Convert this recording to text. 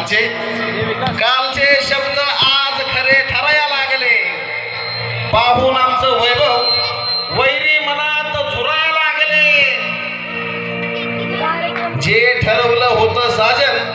आमचे कालचे शब्द आज खरे ठराया लागले. पाहून आमचं वैभव वैरी मनात झुराया लागले. जे ठरवलं होतं साजन